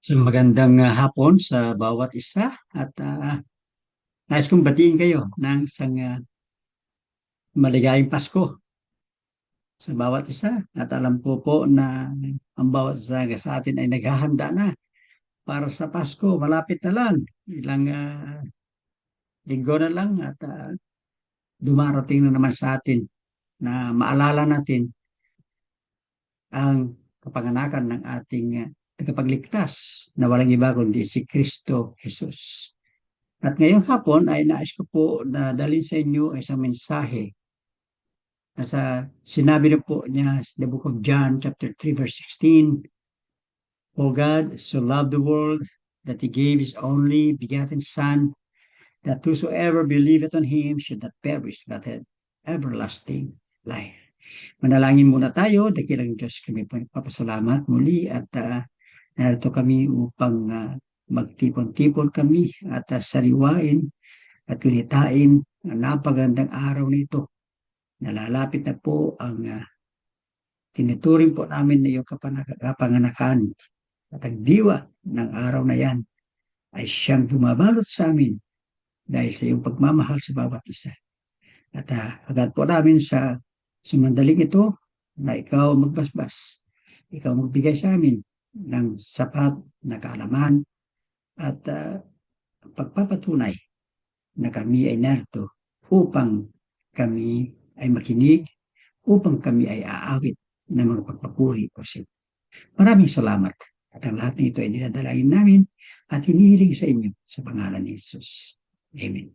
So magandang hapon sa bawat isa at nais kong batiin kayo ng isang maligayang Pasko sa bawat isa. At alam ko po na ang bawat isa sa atin ay naghahanda na para sa Pasko. Malapit na lang. Ilang linggo na lang at dumarating na naman sa atin na maalala natin ang kapanganakan ng ating tagapagligtas na walang iba kundi si Kristo Jesus. At ngayong hapon ay nais ko po na dalhin sa inyo isang mensahe na sinabi na po niya sa the book of John chapter 3 verse 16, For God so loved the world that He gave His only begotten Son, that whosoever believeth on Him should not perish but have everlasting life. Manalangin muna tayo, dakilang Diyos kami po nagpapasalamat muli at narito kami upang magtipon-tipon kami at sariwain at gunitain ang napagandang araw nito. Nalalapit na po ang tinuturing po namin na iyong kapanganakan at ang diwa ng araw na yan ay siyang bumabalot sa amin dahil sa iyong pagmamahal sa bawat isa. At agad po namin sa sumandaling ito na ikaw magbasbas, ikaw magbigay sa amin ng sapat na kaalaman at pagpapatunay na kami ay narito upang kami ay makinig, upang kami ay aawit ng mga pagpapuri o siya. Maraming salamat. At ang lahat nito ay dinadalangin namin at hinihiling sa inyo sa pangalan ni Jesus. Amen.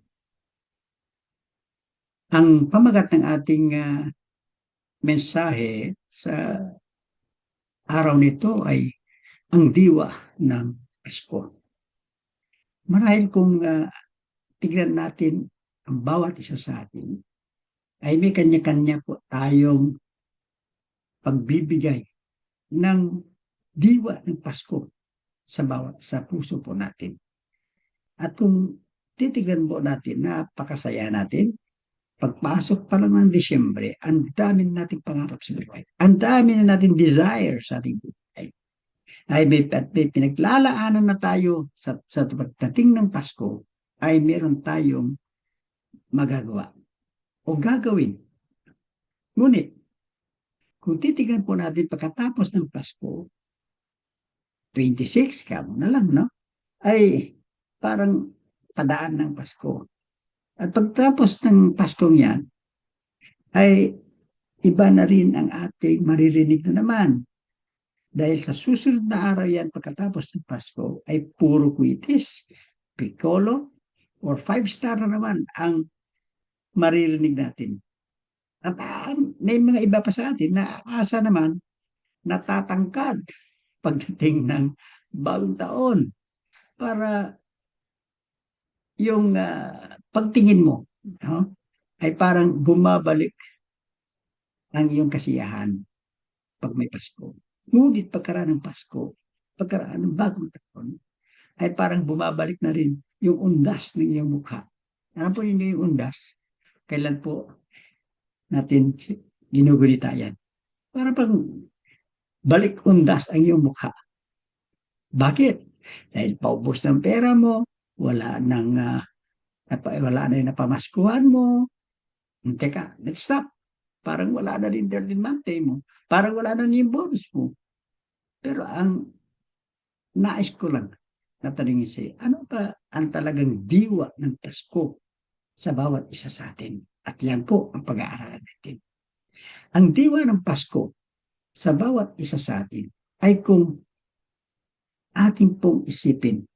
Ang pamagat ng ating mensahe sa araw nito ay ang diwa ng Pasko. Marahil kung tignan natin ang bawat isa sa atin, ay may kanya-kanya po tayong pagbibigay ng diwa ng Pasko sa puso po natin. At kung titignan po natin, napakasaya natin, pagpasok pa lang ng Disyembre, ang dami nating pangarap sa buhay. Ang dami na nating desire sa ating buhay. Ay may pinaglalaanan na tayo sa pagdating ng Pasko, ay meron tayong magagawa o gagawin. Ngunit, kung titignan po natin pagkatapos ng Pasko, 26, kamo na lang, no? Ay parang padaan ng Pasko. At pagtapos ng Paskong yan, ay iba na rin ang ating maririnig na naman. Dahil sa susunod na araw yan, pagkatapos ng Pasko, ay puro kwitis, piccolo, or 5-star na naman ang maririnig natin. At may mga iba pa sa atin na asa naman natatangkad pagdating ng bagong taon para yung pagtingin mo ay parang bumabalik ang iyong kasiyahan pag may Pasko. Ngunit pagkaraan ng Pasko, pagkaraan ng bagong taon, ay parang bumabalik na rin yung undas ng iyong mukha. Ano po yung undas? Kailan po natin ginugunita yan? Para pag balik undas ang iyong mukha. Bakit? Dahil paubos ng pera mo, wala na yung napamaskuhan mo. Teka, let's stop. Parang wala na rin 13 month pay mo. Parang wala na rin yung bonus mo. Pero ang nais ko lang na tanongin sa'yo, ano ba ang talagang diwa ng Pasko sa bawat isa sa atin? At yan po ang pag-aaralan natin. Ang diwa ng Pasko sa bawat isa sa atin ay kung ating pong isipin,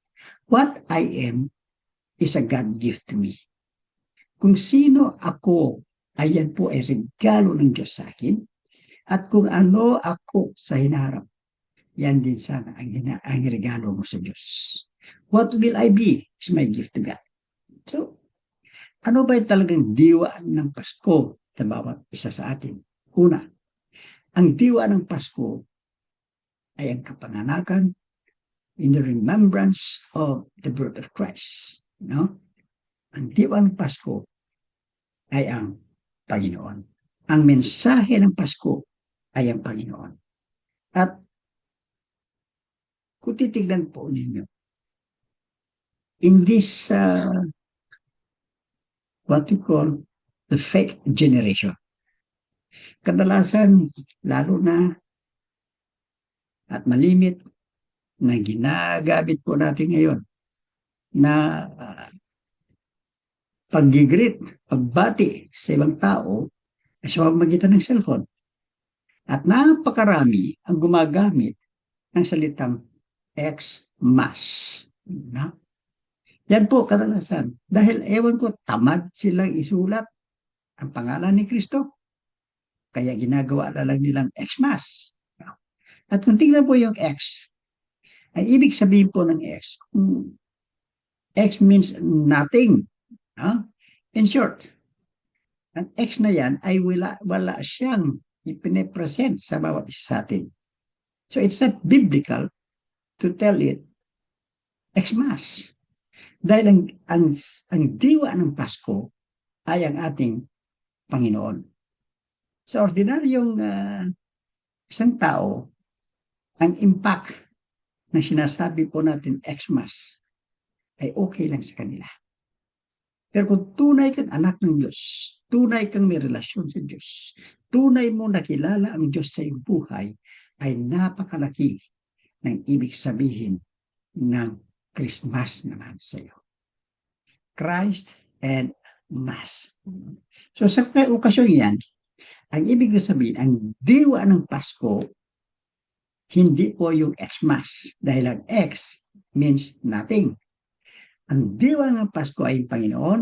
what I am is a God gift to me. Kung sino ako, ayan po ay regalo ng Diyos sa akin. At kung ano ako sa hinaharap, yan din sana ang regalo mo sa Diyos. What will I be is my gift to God. So, ano ba yung talagang diwa ng Pasko sa bawat isa sa atin? Una, ang diwa ng Pasko ay ang kapanganakan in the remembrance of the birth of Christ. No? Ang diwa ng Pasko ay ang Panginoon. Ang mensahe ng Pasko ay ang Panginoon. At Kung titignan po ninyo, in this, what we call the fake generation, kadalasan, lalo na at malimit na ginagamit po natin ngayon na pag-greet, pagbati sa ibang tao ay sa pamamagitan ng cellphone. At napakarami ang gumagamit ng salitang Xmas. Na? Yan po kadalasan. Dahil ewan ko, tamad silang isulat ang pangalan ni Kristo. Kaya ginagawa na lang nilang Xmas. At kung tingnan po yung X, ay ibig sabihin po ng X, X means nothing. In short, ang X na yan ay wala siyang ipine-present sa bawat isa sa atin. So it's not biblical to tell it Xmas. Dahil ang diwa ng Pasko ay ang ating Panginoon. Sa ordinaryong isang tao, ang impact na sinasabi po natin Xmas ay okay lang sa kanila. Pero kung tunay kang anak ng Diyos, tunay kang may relasyon sa Diyos, tunay mo nakilala ang Diyos sa iyong buhay, ay napakalaki ng ibig sabihin ng Christmas naman sa iyo. Christ and Mass. So sa okasyon yan, ang ibig sabihin, ang diwa ng Pasko, hindi po yung Xmas. Dahil ang X means nothing. Ang diwa ng Pasko ay yung Panginoon.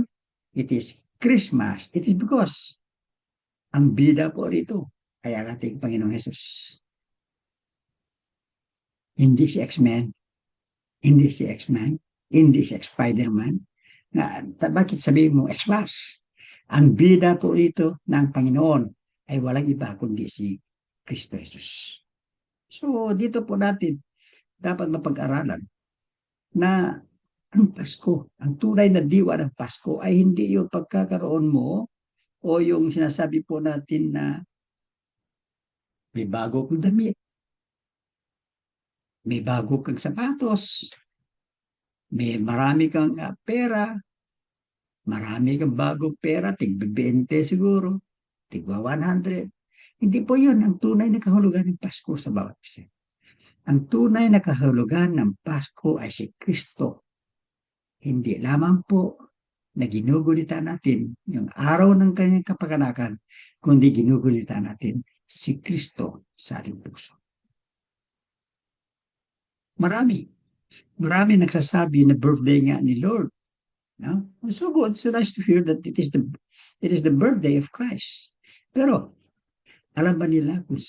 It is Christmas. It is because ang bida po rito ay ang ating Panginoong Jesus. Hindi si X-Men, hindi si X-Man, hindi si Spider-Man. Bakit sabihin mo Xmas? Ang bida po rito ng Panginoon ay walang iba kundi si Kristo Jesus. So dito po natin dapat mapag-aralan na ang Pasko, ang tunay na diwa ng Pasko ay hindi yung pagkakaroon mo o yung sinasabi po natin na may bago kang damit, may bago kang sapatos, may marami kang pera, marami kang bagong pera, tig-20 siguro, tig 100. Hindi po yun ang tunay na kahulugan ng Pasko sa bawat isa. Ang tunay na kahulugan ng Pasko ay si Kristo. Hindi lamang po na ginugulita natin yung araw ng kanyang kapaganakan, kundi ginugulita natin si Kristo sa ating puso. Marami nagsasabi na birthday nga ni Lord. No? So good, so nice to hear that it is the birthday of Christ. Pero alam ba nila kung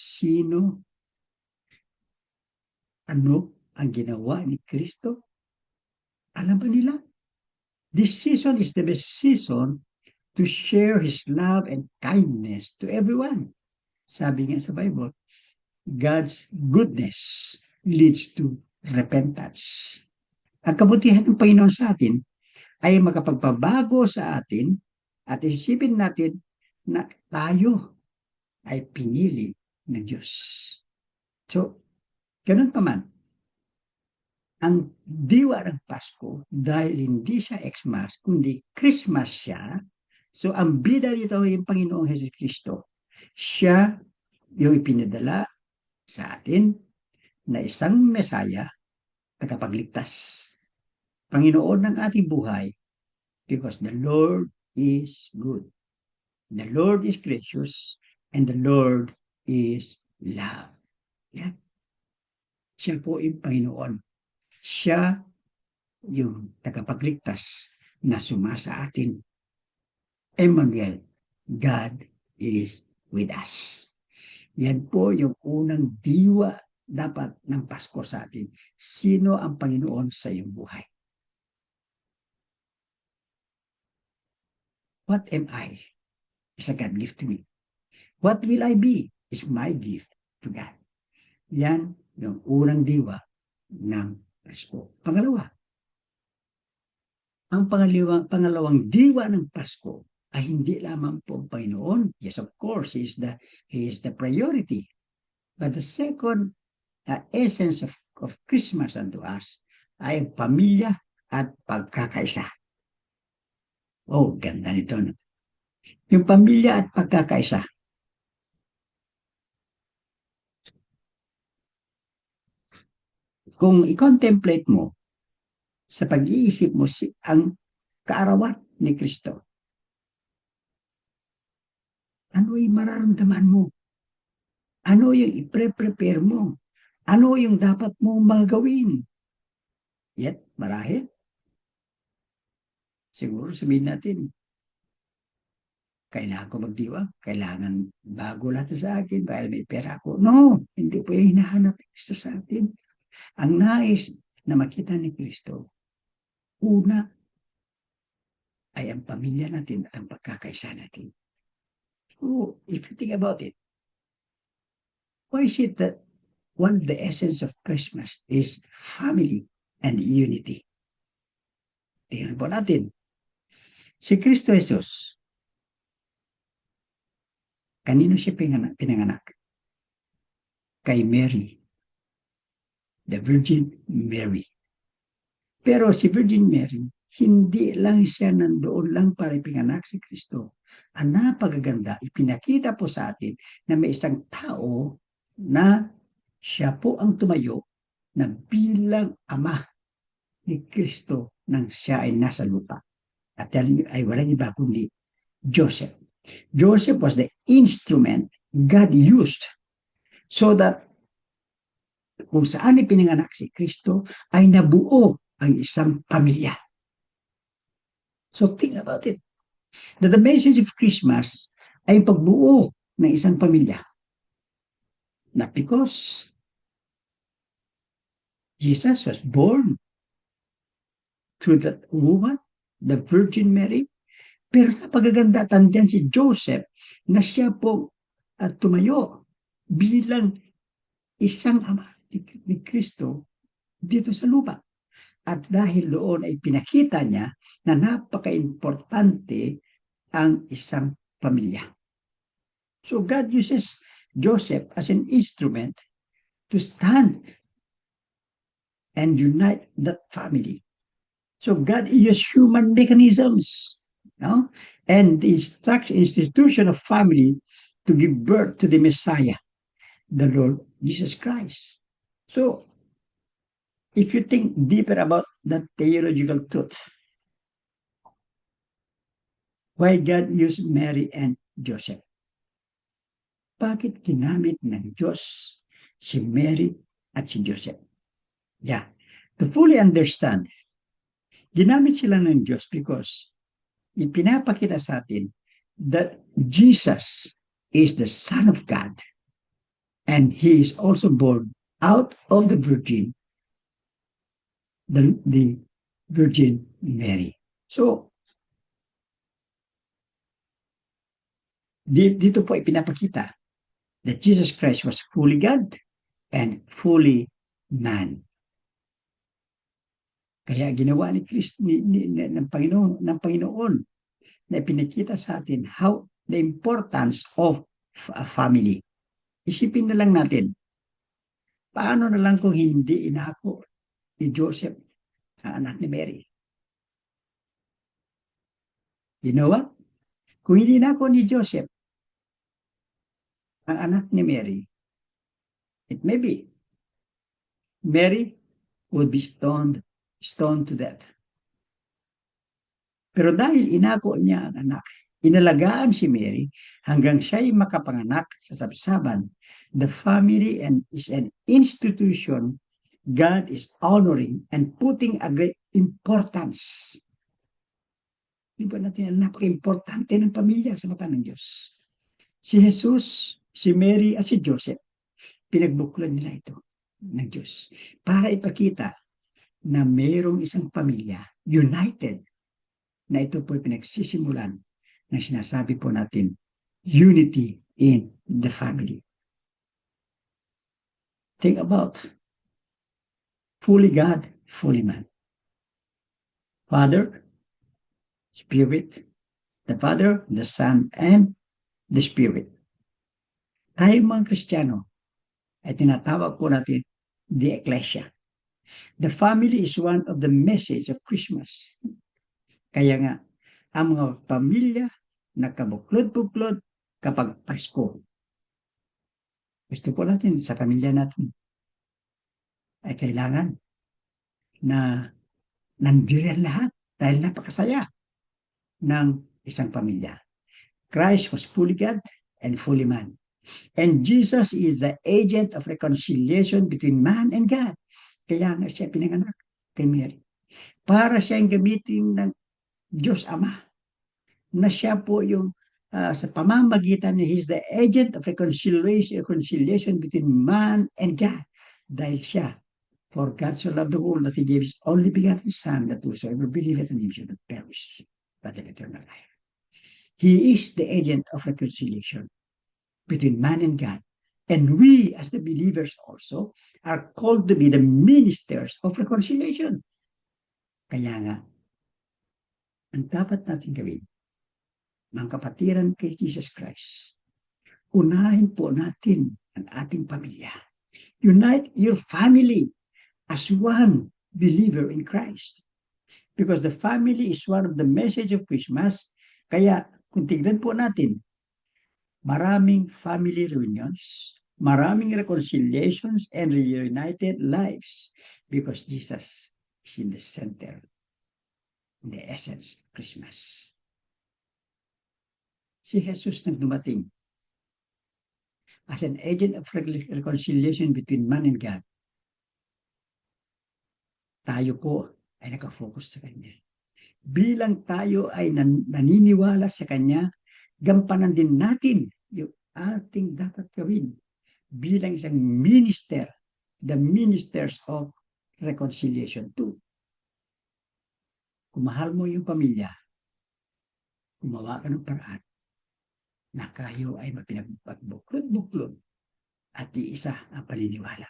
ano ang ginawa ni Kristo? Alam ba nila? This season is the best season to share His love and kindness to everyone. Sabi nga sa Bible, God's goodness leads to repentance. Ang kabutihan ng Panginoon sa atin ay makapagpabago sa atin at isipin natin na tayo ay pinili ng Diyos. So, ganun pa man, ang diwa ng Pasko, dahil hindi siya Xmas, kundi Christmas siya, so ang bida dito ay yung Panginoong Hesus Kristo. Siya yung ipinadala sa atin na isang Mesaya, tagapagligtas. Panginoon ng ating buhay, because the Lord is good. The Lord is gracious, and the Lord is love. Yan. Siya po yung Panginoon. Siya yung tagapagligtas na sumasa atin. Emmanuel, God is with us. Yan po yung unang diwa dapat ng Pasko sa atin. Sino ang Panginoon sa iyong buhay? What am I? Is a God gift to me. What will I be? Is my gift to God. Yan yung unang diwa ng Pasko. Pangalawa, ang pangalawang diwa ng Pasko ay hindi lamang po ang Panginoon. Yes, of course, He is the priority. But the second essence of Christmas unto us ay pamilya at pagkakaisa. Oh, ganda nito. No? Yung pamilya at pagkakaisa. Kung i-contemplate mo sa pag-iisip mo ang kaarawan ni Kristo, ano yung mararamdaman mo? Ano yung i-prepare mo? Ano yung dapat mo magawin? Yet, marahil, siguro sabihin natin, kailangan ko magdiwa, kailangan bago lahat sa akin, dahil may pera ko. No, hindi po yung hinahanap ni Kristo sa atin. Ang nais na makita ni Kristo, una ay ang pamilya natin at ang pagkakaisa natin. So, if you think about it, why is it that one of the essence of Christmas is family and unity? Tingnan po natin. Si Kristo Jesus, kanino siya pinanganak? Kay Mary, the Virgin Mary. Pero si Virgin Mary, hindi lang siya nandoon lang para ipinganak si Kristo. Ang napakaganda, ipinakita po sa atin na may isang tao na siya po ang tumayo na bilang ama ni Kristo nang siya ay nasa lupa. At yan ay walang iba kundi Joseph. Joseph was the instrument God used so that kung saan ipinanganak si Kristo ay nabuo ang isang pamilya. So think about it. That the message of Christmas ay pagbuo ng isang pamilya. Not because Jesus was born through that woman, the Virgin Mary, pero napagaganda at andyan si Joseph na siya po tumayo bilang isang ama ni Kristo dito sa lupa. At dahil doon ay pinakita niya na napaka-importante ang isang pamilya. So God uses Joseph as an instrument to stand and unite that family. So God uses human mechanisms, no? And the institution of family to give birth to the Messiah, the Lord Jesus Christ. So if you think deeper about that theological truth, why God used Mary and Joseph? Bakit ginamit ng Diyos si Mary at si Joseph? Yeah, to fully understand, ginamit sila ng Diyos because ipinapakita sa atin that Jesus is the Son of God and He is also born out of the Virgin, the Virgin Mary. So, dito po ipinapakita that Jesus Christ was fully God and fully man. Kaya ginawa ni Kristo ng Panginoon na ipinakita sa atin how the importance of a family. Isipin na lang natin, paano na lang kung hindi inako ni Joseph ang anak ni Mary? You know what? Kung hindi inako ni Joseph ang anak ni Mary, it may be Mary would be stoned to death. Pero dahil inako niya ang anak, inalagaan si Mary hanggang siya'y makapanganak sa sabsaban, the family and is an institution God is honoring and putting a great importance. Di ba natin, napaka-importante ng pamilya sa mata ng Diyos. Si Jesus, si Mary at si Joseph, pinagbuklan nila ito ng Diyos para ipakita na mayroong isang pamilya united na ito po pinagsisimulan na sinasabi po natin unity in the family. Think about fully God, fully man. Father, Spirit, the Father, the Son, and the Spirit. Tayo mga Kristiyano ay tinatawag po natin the ecclesia. The family is one of the message of Christmas. Kaya nga, ang mga pamilya nakabuklod-buklod kapag Pasko. Gusto po natin sa pamilya natin ay kailangan na nandiyan lahat dahil napakasaya ng isang pamilya. Christ was fully God and fully man. And Jesus is the agent of reconciliation between man and God. Kaya nga siya pinanganak kay Mary. Para siyang gamitin ng Diyos Ama na siya po yung sa pamamagitan niya, He's the agent of reconciliation between man and God. Dahil siya, for God so loved the world that He gave His only begotten Son, that whosoever believeth in Him should not perish, but have eternal life. He is the agent of reconciliation between man and God. And we, as the believers also, are called to be the ministers of reconciliation. Kaya nga, ang dapat natin gawin, mga kapatiran kay Jesus Christ, unahin po natin ang ating pamilya. Unite your family as one believer in Christ. Because the family is one of the message of Christmas. Kaya kung tignan po natin, maraming family reunions, maraming reconciliations and reunited lives because Jesus is in the center, in the essence of Christmas. Si Jesus nang dumating as an agent of reconciliation between man and God, tayo po ay nakafocus sa Kanya. Bilang tayo ay naniniwala sa Kanya, gampanan din natin yung ating dapat gawin bilang isang minister, the ministers of reconciliation too. Kung mahal mo yung pamilya, gumawa ka ng paraan na kayo ay mapinagbuklod-buklod at iisa ang paniniwala.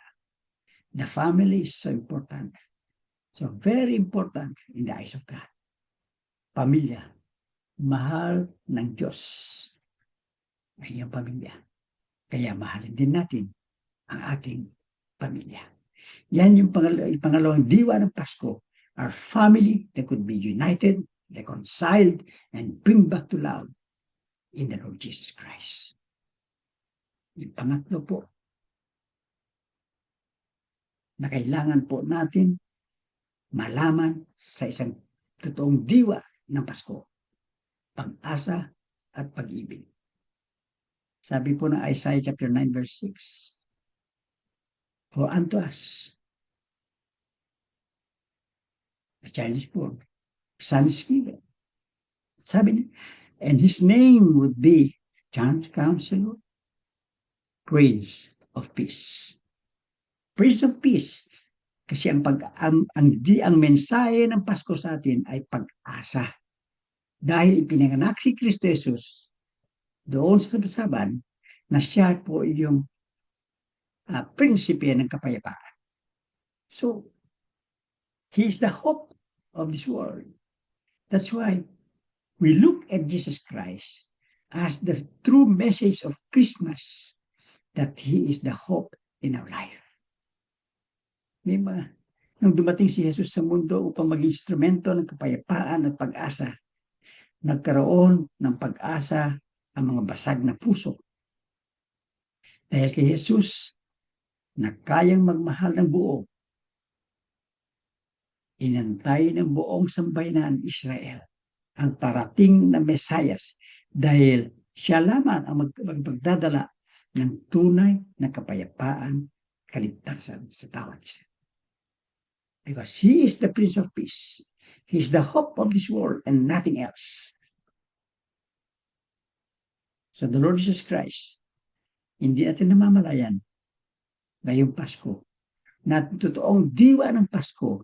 The family is so important. So very important in the eyes of God. Pamilya, mahal ng Diyos ang iyong pamilya. Kaya mahalin din natin ang ating pamilya. Yan yung pangalawang diwa ng Pasko. Our family that could be united, reconciled, and bring back to love in the Lord Jesus Christ. Yung pangatlo po, na kailangan po natin malaman sa isang totoong diwa ng Pasko, pag-asa at pag-ibig. Sabi po ng Isaiah chapter 9 verse 6, for unto us a child is born, a son is given. Sabi niya, and his name would be Counselor, Prince of Peace. Prince of Peace. Kasi ang mensahe ng Pasko sa atin ay pag-asa. Dahil ipinanganak si Kristo Jesus doon sa sababan na siya po yung prinsipe ng kapayapaan. So, He is the hope of this world. That's why we look at Jesus Christ as the true message of Christmas, that He is the hope in our life. Nung dumating si Jesus sa mundo upang maging instrumento ng kapayapaan at pag-asa, nagkaroon ng pag-asa ang mga basag na puso. Dahil kay Jesus, na kayang magmahal ng buo, inantay ng buong sambayanan Israel ang parating na Mesayas dahil siya lamang ang magdadala ng tunay na kapayapaan, kaligtasan sa bawat isa. Because He is the Prince of Peace. He is the hope of this world and nothing else. So the Lord Jesus Christ, hindi natin namamalayan ngayong Pasko na totoong diwa ng Pasko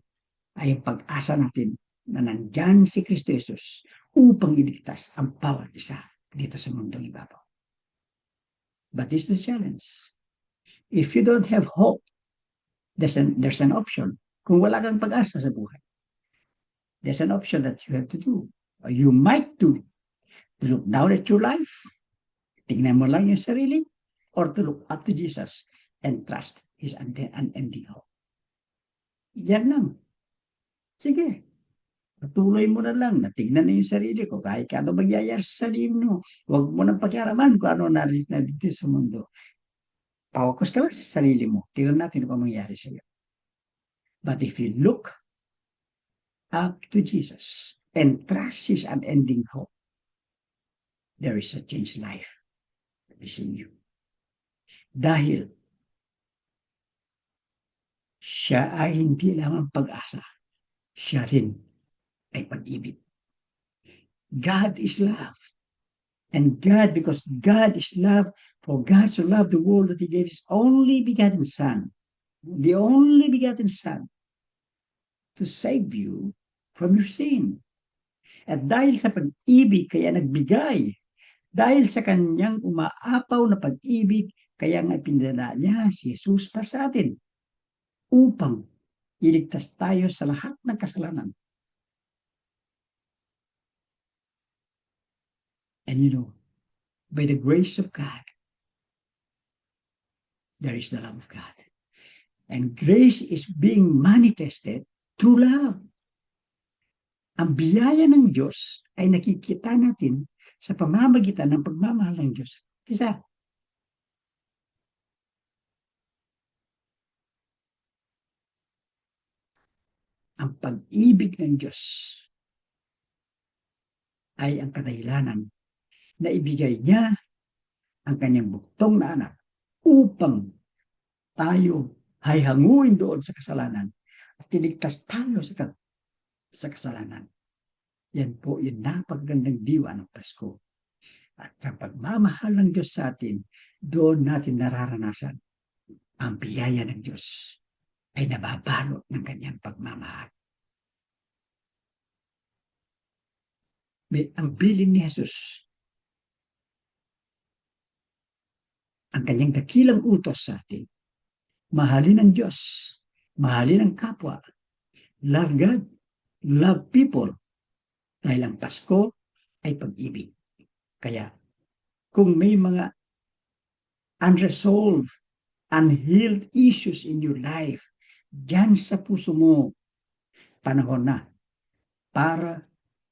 ay ang pag-asa natin na nandyan si Kristo Jesus upang iligtas ang bawat isa dito sa mundong ibabaw. But this is the challenge. If you don't have hope, there's an option. Kung wala kang pag-asa sa buhay, there's an option that you have to do, or you might do, to look down at your life, tingnan mo lang yung sarili, or to look up to Jesus and trust His unending hope. Yan lang. Sige, patuloy mo na lang na tignan na yung sarili ko kahit ano mangyayari sa sarili mo. Huwag mo nang pakialaman kung ano na dito sa mundo. Focus ka lang sa sarili mo. Tignan natin kung mangyayari sa iyo. But if you look up to Jesus and trust His unending hope, there is a changed life that is in you. Dahil siya ay hindi lamang pag-asa, siya rin ay pag-ibig. God is love. And God, because God is love, for God so loved the world that He gave His only begotten Son, the only begotten Son, to save you from your sin. At dahil sa pag-ibig, kaya nagbigay. Dahil sa kanyang umaapaw na pag-ibig, kaya nga pinadala niya si Jesus para sa atin upang iligtas tayo sa lahat ng kasalanan. And you know, by the grace of God, there is the love of God. And grace is being manifested through love. Ang biyaya ng Diyos ay nakikita natin sa pamamagitan ng pagmamahal ng Diyos. Isa, ang pag-ibig ng Diyos ay ang kadahilanan na ibigay niya ang kanyang buktong na anak upang tayo ay hanguin doon sa kasalanan at tiligtas tayo sa kasalanan. Yan po yung napakagandang diwa ng Pasko. At sa pagmamahal ng Diyos sa atin, doon natin nararanasan ang biyaya ng Diyos ay nababalot ng kanyang pagmamahal. Ang bilin ni Jesus, ang kanyang dakilang utos sa atin, mahalin ang Diyos, mahalin ang kapwa, love God, love people, dahil ang Pasko ay pag-ibig. Kaya, kung may mga unresolved, unhealed issues in your life, dyan sa puso mo, panahon na para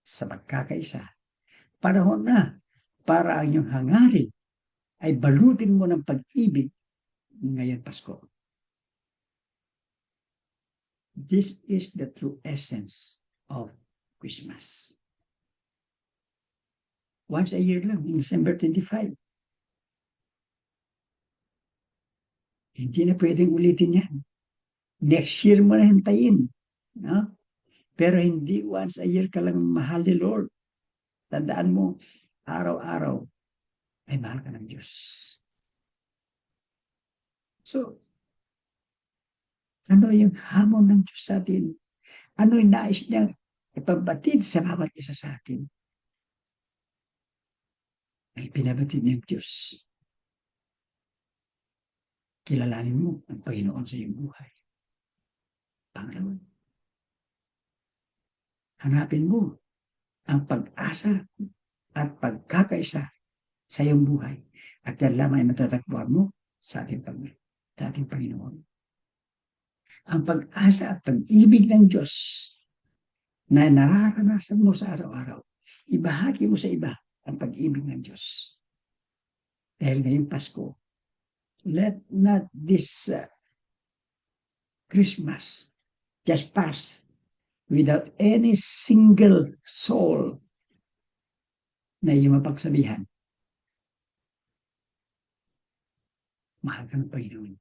sa pagkakaisa. Panahon na para ang iyong hangarin ay balutin mo ng pag-ibig ngayon Pasko. This is the true essence of Christmas. Once a year lang, in December 25. Hindi na pwedeng ulitin yan. Next year mo na hintayin. No? Pero hindi once a year ka lang mahal ni Lord. Tandaan mo, araw-araw ay mahal ka ng Diyos. So, ano yung hamon ng Diyos sa atin? Ano yung nais niyang ipabatid sa bawat isa sa atin? Ay pinabatid niyang Diyos. Kilalanin mo ang Panginoon sa iyong buhay. Pangalawa, hanapin mo ang pag-asa at pagkakaisa sa iyong buhay. At yan lamang ay matatagpuan mo sa ating Panginoon. Ang pag-asa at pag-ibig ng Diyos na nararanasan mo sa araw-araw, ibahagi mo sa iba ang pag-ibig ng Diyos. Dahil ngayong Pasko, let not this Christmas just pass without any single soul na iyong mapagsabihan. Mahal ka ng Panginoon.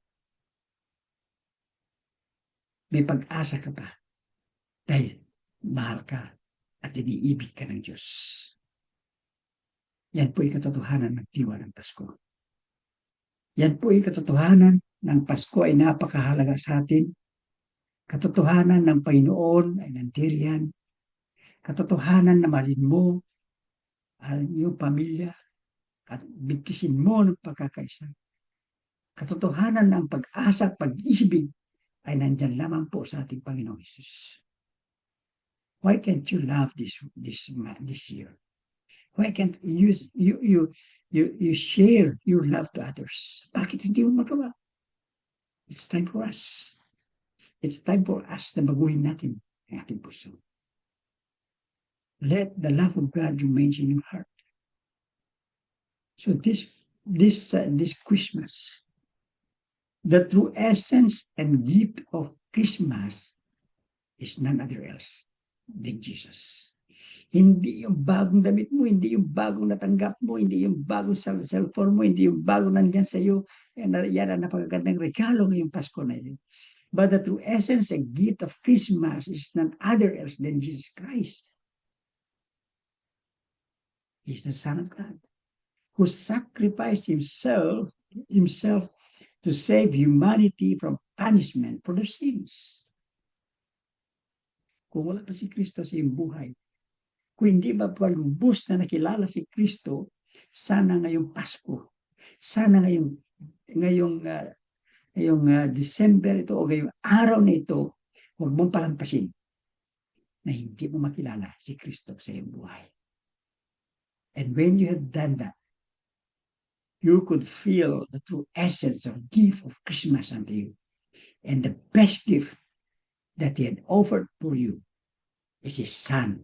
May pag-asa ka pa dahil mahal ka at iniibig ka ng Diyos. Yan po yung katotohanan ng diwa ng Pasko. Yan po yung katotohanan ng Pasko ay napakahalaga sa atin. Katotohanan ng Panginoon ay nandiriyan. Katotohanan na mahalin mo ang iyong pamilya at bigkisin mo ng pagkakaisa. Katotohanan ng pag-asa at pag-ibig ay nandyan lamang po sa ating Panginoong Jesus. Why can't you love this year? Why can't you share your love to others? Bakit hindi mo magawa? It's time for us. It's time for us na baguhin natin ang ating puso. Let the love of God remain in your heart. So this Christmas, the true essence and gift of Christmas is none other else than Jesus. Hindi yung bagong damit mo, hindi yung bagong natanggap mo, hindi yung bagong cellphone mo, hindi yung bagong nandyan sa iyo. Yan ang napakagandang regalo ngayong Pasko na yun. But the true essence and gift of Christmas is none other else than Jesus Christ. He's the Son of God who sacrificed himself to save humanity from punishment for their sins. Kung wala pa si Kristo sa iyong buhay, kung hindi mapalubos na nakilala si Kristo, sana ngayong Pasko, sana ngayong December ito o ngayong araw na ito, huwag mong palampasin na hindi mo makilala si Kristo sa iyong buhay. And when you have done that, you could feel the true essence of gift of Christmas unto you. And the best gift that he had offered for you is his Son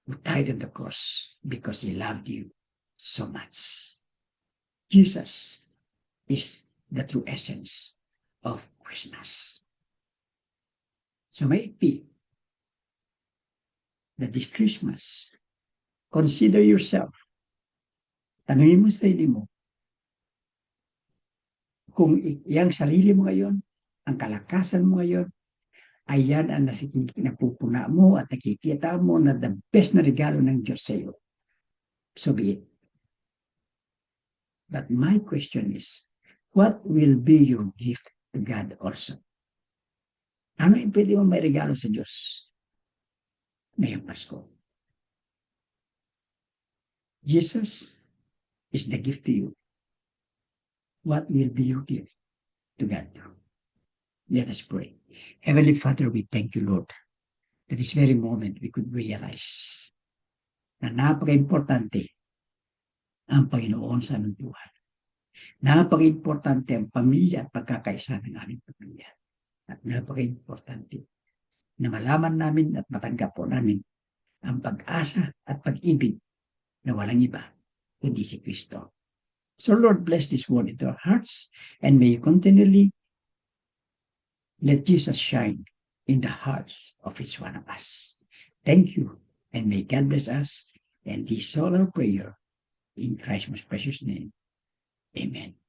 who died on the cross because he loved you so much. Jesus is the true essence of Christmas. So may it be that this Christmas, consider yourself. Tanungin mo sarili mo, kung yung sarili mo ngayon, ang kalakasan mo ngayon, ay yan ang napupuna mo at nakikita mo na the best na regalo ng Diyos sa iyo. So be it. But my question is, what will be your gift to God also? Ano yung pwede mo may regalo sa Diyos ngayong Pasko? Jesus is the gift to you. What will be your gift to God? Let us pray. Heavenly Father, we thank you, Lord, that this very moment we could realize na napaka-importante ang Panginoon sa aming buhay. Napaka-importante ang pamilya at pagkakaisa ng aming pamilya. At napaka-importante na malaman namin at matanggap po namin ang pag-asa at pag-ibig na walang iba kundi si Kristo. So Lord, bless this word into our hearts and may you continually let Jesus shine in the hearts of each one of us. Thank you, and may God bless us, and this is all our prayer in Christ's most precious name. Amen.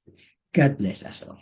God bless us all.